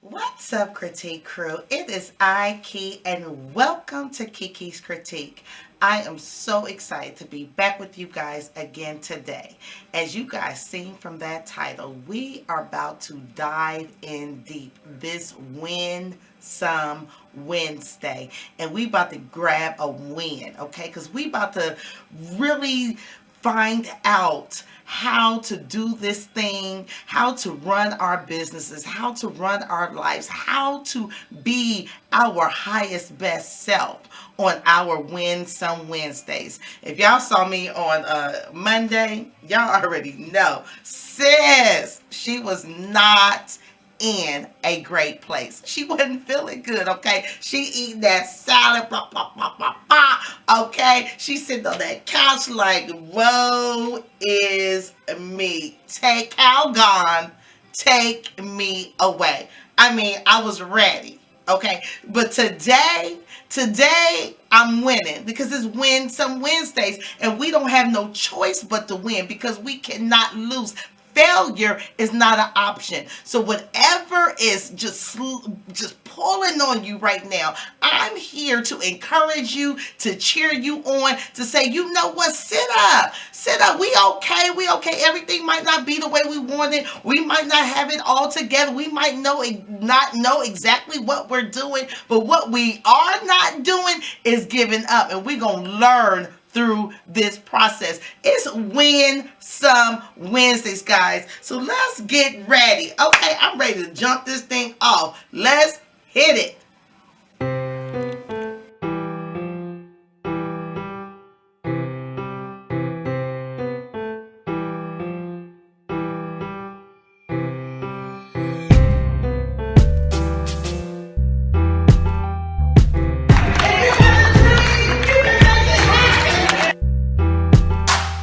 What's up, Critique Crew? It is I, Key, and welcome to Kiki's Critique. I am so excited to be back with you guys again today. As you guys seen from that title, we are about to dive in deep this Win Some Wednesday. And we about to grab a win, okay? Because we about to really find out how to do this thing, how to run our businesses, how to run our lives, how to be our highest best self on our Win Some Wednesdays. If y'all saw me on Monday, y'all already know. Sis, she was not in a great place. She wasn't feeling good, okay? She eating that salad, blah, blah, blah, blah, blah, okay? She sitting on that couch like, woe is me. Take Cal gone, take me away. I mean, I was ready, okay? But today I'm winning because it's Win Some Wednesdays and we don't have no choice but to win because we cannot lose. Failure is not an option. So whatever is just pulling on you right now, I'm here to encourage you, to cheer you on, to say, you know what, sit up. We okay. Everything might not be the way we want it. We might not have it all together. We might not know exactly what we're doing, but what we are not doing is giving up, and we're going to learn through this process. It's Win Some Wednesdays, guys. So let's get ready. Okay, I'm ready to jump this thing off. Let's hit it.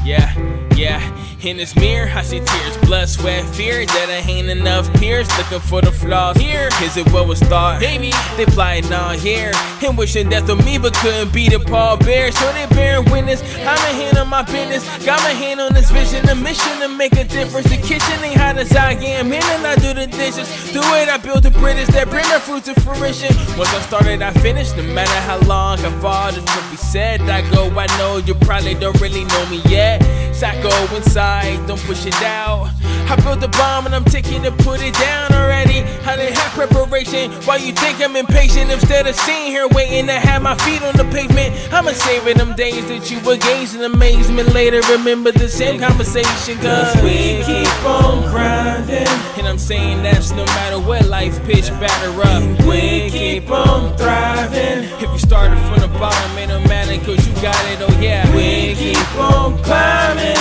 Yeah, yeah. In this mirror, I see tears, blood, sweat, fear that I ain't enough peers looking for the flaws here. Is it what was thought? Maybe they plotting on here and wishing death on me, but couldn't be the Paul Bear. So they bearing witness. I'm a hand on my business, got my hand on this vision, the mission to make a difference. The kitchen ain't hot as I am, in and I do the dishes. Do it, I built the bridges that bring my fruit to fruition. Once I started, I finished. No matter how long I fall, the truth be said, I go. I know you probably don't really know me yet. So I go inside, don't push it out. I built the bomb and I'm taking to put it down already. I didn't have preparation. Why you think I'm impatient? Instead of sitting here waiting to have my feet on the pavement, I'ma saving them days that you were gazing amazement. Later remember the same conversation, cause we keep on grinding. And I'm saying that's no matter what life pitch batter up. We keep on thriving. If you started from the bottom, it don't matter cause you got it, oh yeah. We keep on climbing.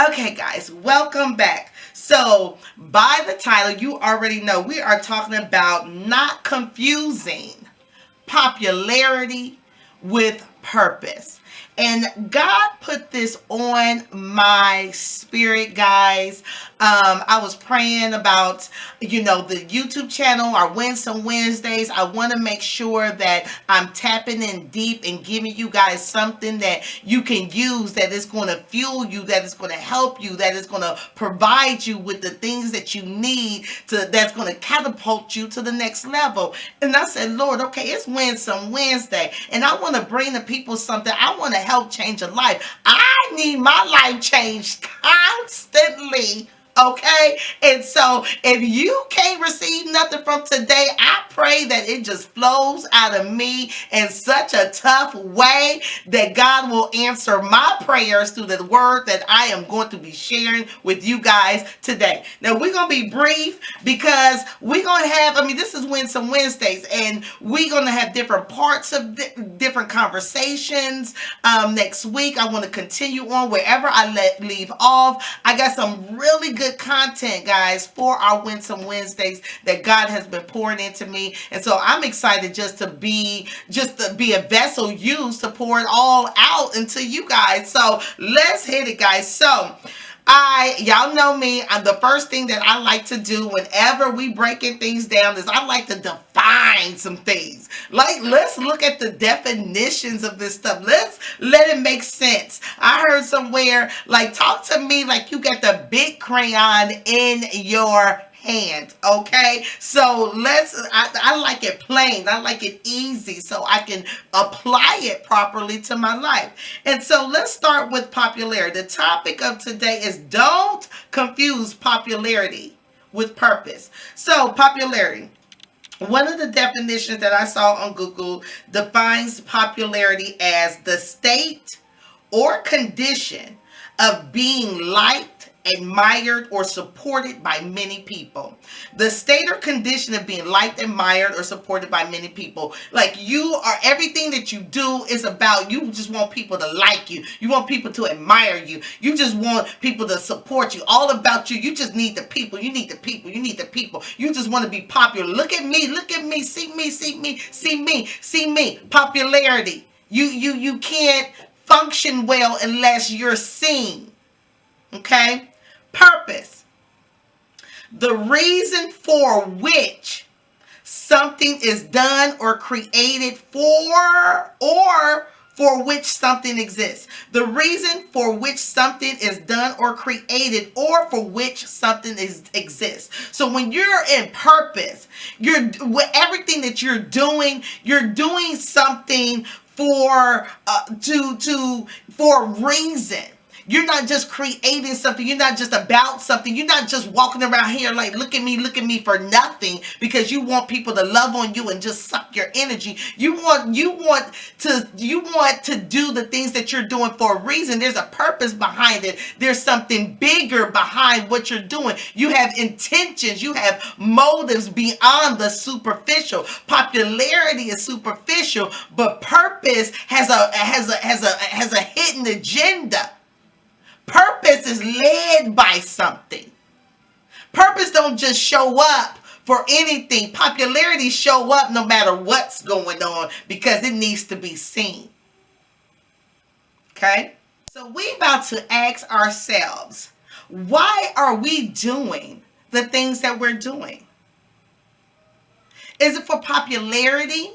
Okay, guys, welcome back. So, by the title, you already know we are talking about not confusing popularity with purpose. And God put this on my spirit, guys. I was praying about, the YouTube channel, our Win Some Wednesdays. I want to make sure that I'm tapping in deep and giving you guys something that you can use, that is going to fuel you, that is going to help you, that is going to provide you with the things that you need that's going to catapult you to the next level. And I said, Lord, okay, it's Win Some Wednesday, and I want to bring the people something. I want to help change a life. I need my life changed constantly. Okay, and so if you can't receive nothing from today, I pray that it just flows out of me in such a tough way that God will answer my prayers through the word that I am going to be sharing with you guys today. Now, we're going to be brief because we're going to have, this is Win Some Wednesdays, and we're going to have different parts of different conversations. Next week, I want to continue on wherever I leave off. I got some really good content, guys, for our Win Some Wednesdays that God has been pouring into me, and so I'm excited just to be a vessel used to pour it all out into you guys. So let's hit it, guys. So y'all know me, the first thing that I like to do whenever we breaking things down is I like to define some things. Like, let's look at the definitions of this stuff. Let's let it make sense. I heard somewhere, like, talk to me like you got the big crayon in your hand. Okay, so I like it plain, I like it easy, so I can apply it properly to my life. And so let's start with popularity. The topic of today is don't confuse popularity with purpose. So popularity, one of the definitions that I saw on Google defines popularity as the state or condition of being liked, admired, or supported by many people. The state or condition of being liked, admired, or supported by many people. Like, you are, everything that you do is about, you just want people to like you. You want people to admire you. You just want people to support you. All about you. You just need the people. You need the people. You need the people. You just want to be popular. Look at me. Look at me. See me. See me. See me. See me. Popularity. You can't function well unless you're seen. Okay? Purpose. The reason for which something is done or created for, or for which something exists. The reason for which something is done or created, or for which something exists. So when you're in purpose, you're with everything that you're doing something for for a reason. You're not just creating something. You're not just about something. You're not just walking around here like, look at me for nothing, because you want people to love on you and just suck your energy. You want to do the things that you're doing for a reason. There's a purpose behind it. There's something bigger behind what you're doing. You have intentions. You have motives beyond the superficial. Popularity is superficial, but purpose has a hidden agenda. Purpose is led by something. Purpose don't just show up for anything. Popularity show up no matter what's going on, because it needs to be seen. Okay? So we about to ask ourselves, why are we doing the things that we're doing? Is it for popularity?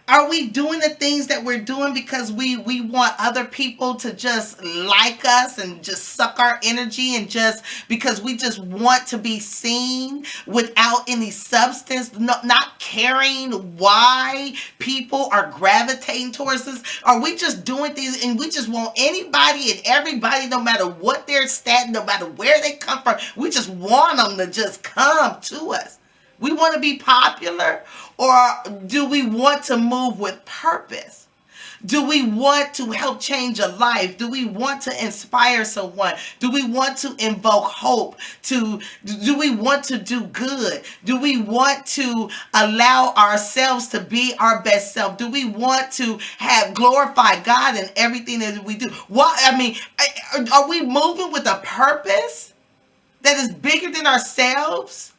Are we doing the things that we're doing because we want other people to just like us and just suck our energy, and just because we just want to be seen without any substance, not caring why people are gravitating towards us? Are we just doing things and we just want anybody and everybody, no matter what their stat, no matter where they come from, we just want them to just come to us? We want to be popular, or do we want to move with purpose? Do we want to help change a life? Do we want to inspire someone? Do we want to invoke hope? Do we want to do good? Do we want to allow ourselves to be our best self? Do we want to have glorify God in everything that we do? Are we moving with a purpose that is bigger than ourselves?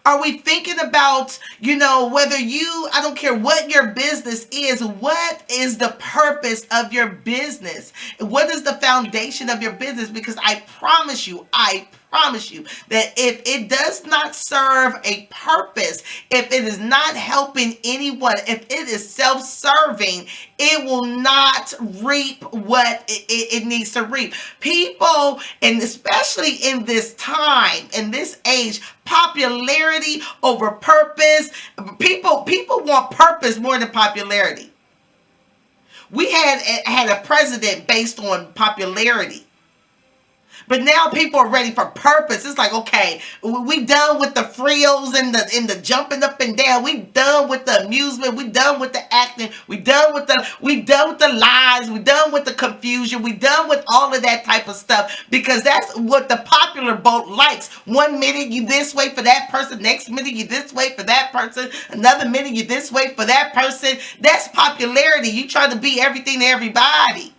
Are we thinking about, whether I don't care what your business is, what is the purpose of your business? What is the foundation of your business? Because I promise you that if it does not serve a purpose, if it is not helping anyone, if it is self-serving, it will not reap what it needs to reap. People, and especially in this time, in this age, popularity over purpose. People want purpose more than popularity. We had a president based on popularity. But now people are ready for purpose. It's like, okay, we done with the frills and the jumping up and down. We done with the amusement. We done with the acting. We done with the lies. We done with the confusion. We done with all of that type of stuff, because that's what the popular boat likes. 1 minute you this way for that person, next minute you this way for that person, another minute you this way for that person. That's popularity. You try to be everything to everybody.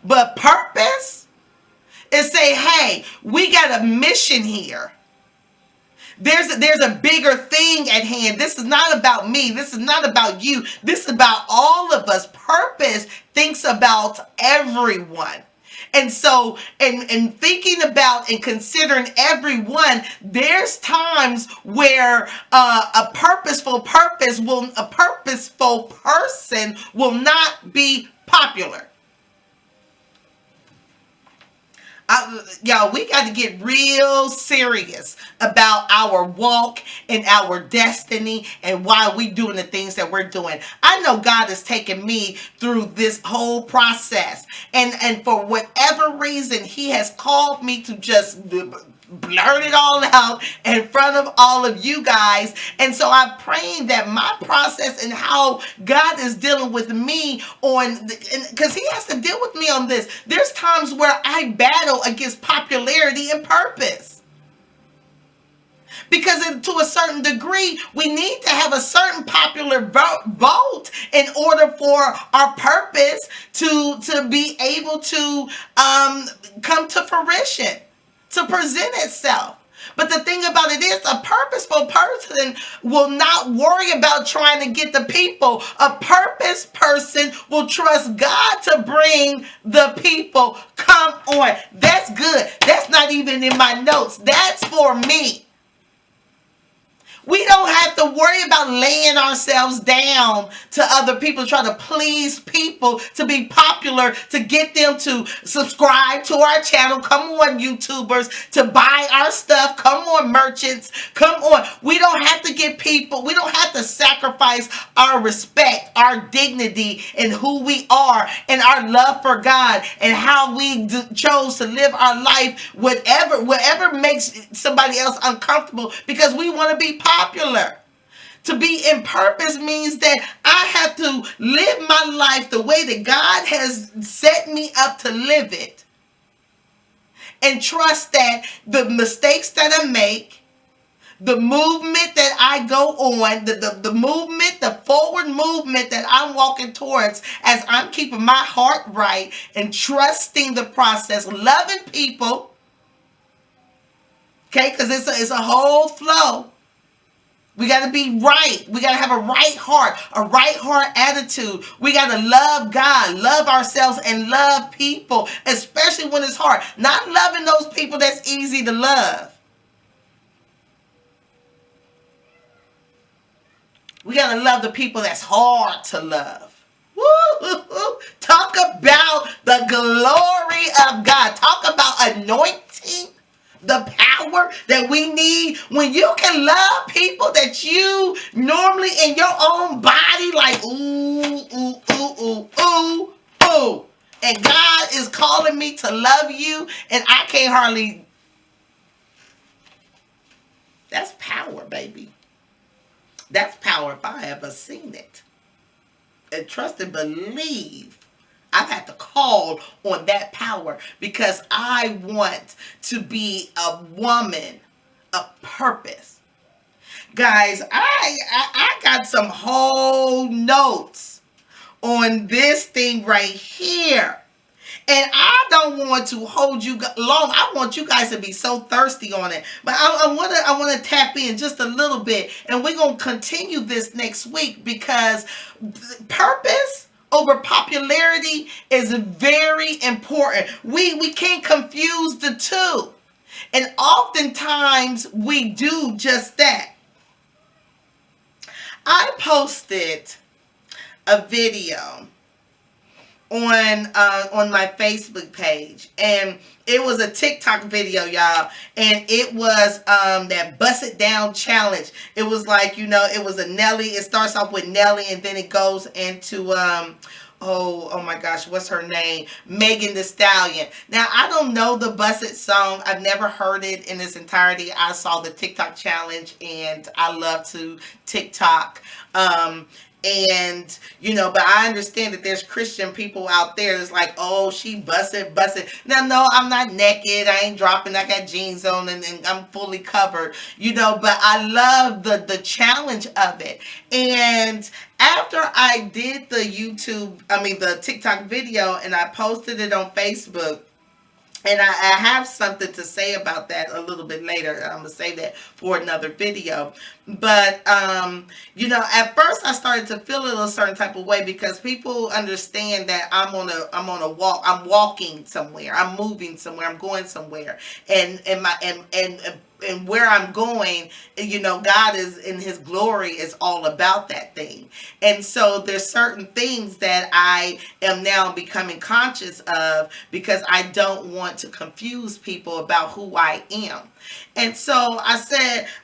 But purpose and say, hey, we got a mission here. There's a bigger thing at hand. This is not about me. This is not about you. This is about all of us. Purpose thinks about everyone. And so, and thinking about and considering everyone, there's times where a purposeful person will not be popular. Y'all, we got to get real serious about our walk and our destiny and why we doing the things that we're doing. I know God has taken me through this whole process, and for whatever reason, He has called me to just blurt it all out in front of all of you guys. And so I'm praying that my process and how God is dealing with me on, because He has to deal with me on this. There's times where I battle against popularity and purpose. Because to a certain degree, we need to have a certain popular vote in order for our purpose to be able to come to fruition, to present itself. But the thing about it is, a purposeful person will not worry about trying to get the people. A purpose person will trust God to bring the people. Come on. That's good. That's not even in my notes. That's for me. We don't have to worry about laying ourselves down to other people, trying to please people, to be popular, to get them to subscribe to our channel. Come on, YouTubers, to buy our stuff. Come on, merchants. Come on. We don't have to get people. We don't have to sacrifice our respect, our dignity, and who we are, and our love for God, and how we chose to live our life, whatever makes somebody else uncomfortable, because we want to be popular. To be in purpose means that I have to live my life the way that God has set me up to live it, and trust that the mistakes that I make, the movement that I go on, the movement, the forward movement that I'm walking towards, as I'm keeping my heart right and trusting the process, loving people, okay, because it's a whole flow. We got to be right. We got to have a right heart attitude. We got to love God, love ourselves, and love people, especially when it's hard. Not loving those people that's easy to love. We got to love the people that's hard to love. Woo! Talk about the glory of God. Talk about anointing. The power that we need when you can love people that you normally in your own body like ooh. And God is calling me to love you, and I can't hardly. That's power, baby. That's power if I ever seen it. And trust and believe. I've had to call on that power because I want to be a woman of purpose. Guys, I got some whole notes on this thing right here. And I don't want to hold you long. I want you guys to be so thirsty on it. But I want to tap in just a little bit. And we're going to continue this next week, because purpose over popularity is very important. We can't confuse the two. And oftentimes we do just that. I posted a video on my Facebook page, and it was a TikTok video, y'all, and it was that Bust It Down challenge. It was like, it was a Nelly. It starts off with Nelly, and then it goes into oh my gosh, what's her name? Megan Thee Stallion. Now, I don't know the Bust It song. I've never heard it in its entirety. I saw the TikTok challenge, and I love to TikTok. And, but I understand that there's Christian people out there that's like, oh, she busted. Now, no, I'm not naked. I ain't dropping. I got jeans on, and I'm fully covered, but I love the challenge of it. And after I did the TikTok video, and I posted it on Facebook, and I have something to say about that a little bit later. I'm going to save that for another video. But, at first I started to feel a certain type of way, because people understand that I'm on a walk. I'm walking somewhere. I'm moving somewhere. I'm going somewhere. And and where I'm going, God is in his glory is all about that thing. And so there's certain things that I am now becoming conscious of because I don't want to confuse people about who I am. And so I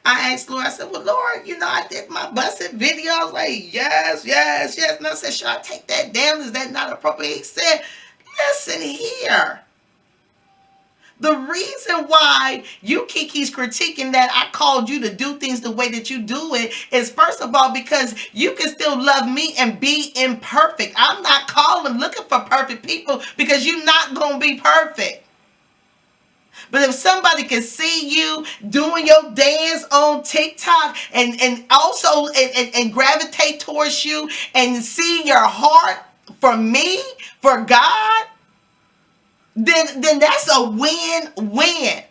asked Lord, I said, well, Lord, I did my busted video. I was like, yes, yes, yes. And I said, should I take that down? Is that not appropriate? He said, listen here. The reason why you, Kiki's critiquing that I called you to do things the way that you do it is, first of all, because you can still love me and be imperfect. I'm not looking for perfect people because you're not going to be perfect. But if somebody can see you doing your dance on TikTok and also and gravitate towards you and see your heart for me, for God, then that's a win-win.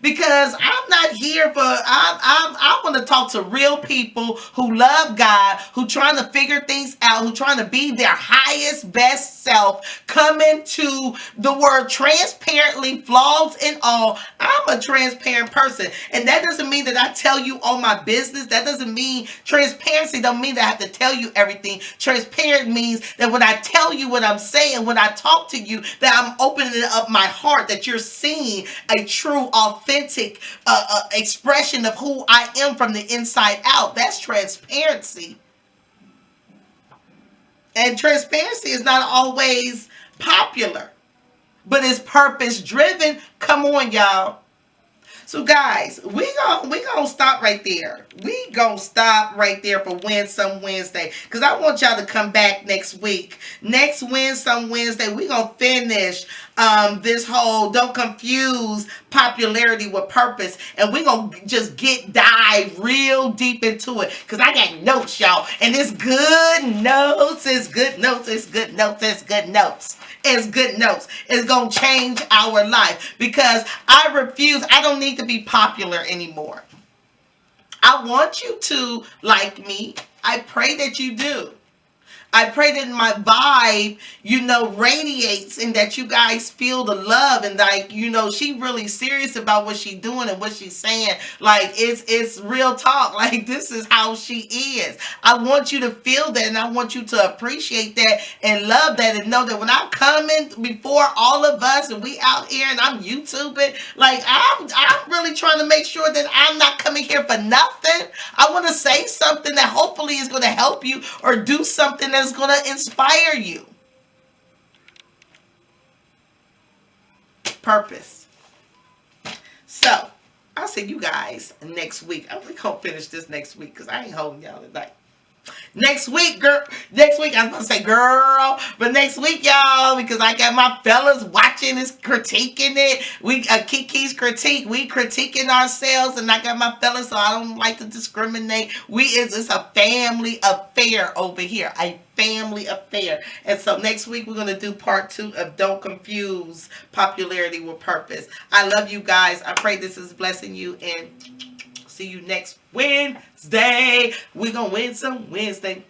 Because I'm not here for, I want to talk to real people who love God, who trying to figure things out, who trying to be their highest, best self, coming to the word transparently, flaws and all. I'm a transparent person. And that doesn't mean that I tell you all my business. That doesn't mean, transparency don't mean that I have to tell you everything. Transparent means that when I tell you what I'm saying, when I talk to you, that I'm opening up my heart, that you're seeing a true, authentic expression of who I am from the inside out. That's transparency. And transparency is not always popular, but it's purpose driven. Come on, y'all. So guys, we gonna stop right there. We gonna stop right there for Win Some Wednesday, because I want y'all to come back next week. Next Win Some Wednesday, we gonna finish this whole don't confuse popularity with purpose, and we gonna just dive real deep into it, because I got notes, y'all, and it's good notes. It's good notes. It's good notes. It's good notes. It's good notes. It's going to change our life, because I don't need to be popular anymore. I want you to like me. I pray that you do. I pray that my vibe, radiates, and that you guys feel the love, and she really serious about what she's doing and what she's saying. Like, it's real talk. Like, this is how she is. I want you to feel that, and I want you to appreciate that and love that, and know that when I'm coming before all of us and we out here and I'm YouTubing, like, I'm really trying to make sure that I'm not coming here for nothing. I want to say something that hopefully is going to help you, or do something that's going to inspire you. Purpose. So, I'll see you guys next week. We're going to finish this next week, because I ain't holding y'all tonight. Next week, girl. Next week, I was going to say girl. But next week, y'all, because I got my fellas watching this, critiquing it. Kiki's critique. We critiquing ourselves. And I got my fellas, so I don't like to discriminate. It's a family affair over here. A family affair. And so next week, we're going to do part 2 of Don't Confuse Popularity with Purpose. I love you guys. I pray this is blessing you. And see you next Wednesday. We're going to win some Wednesday.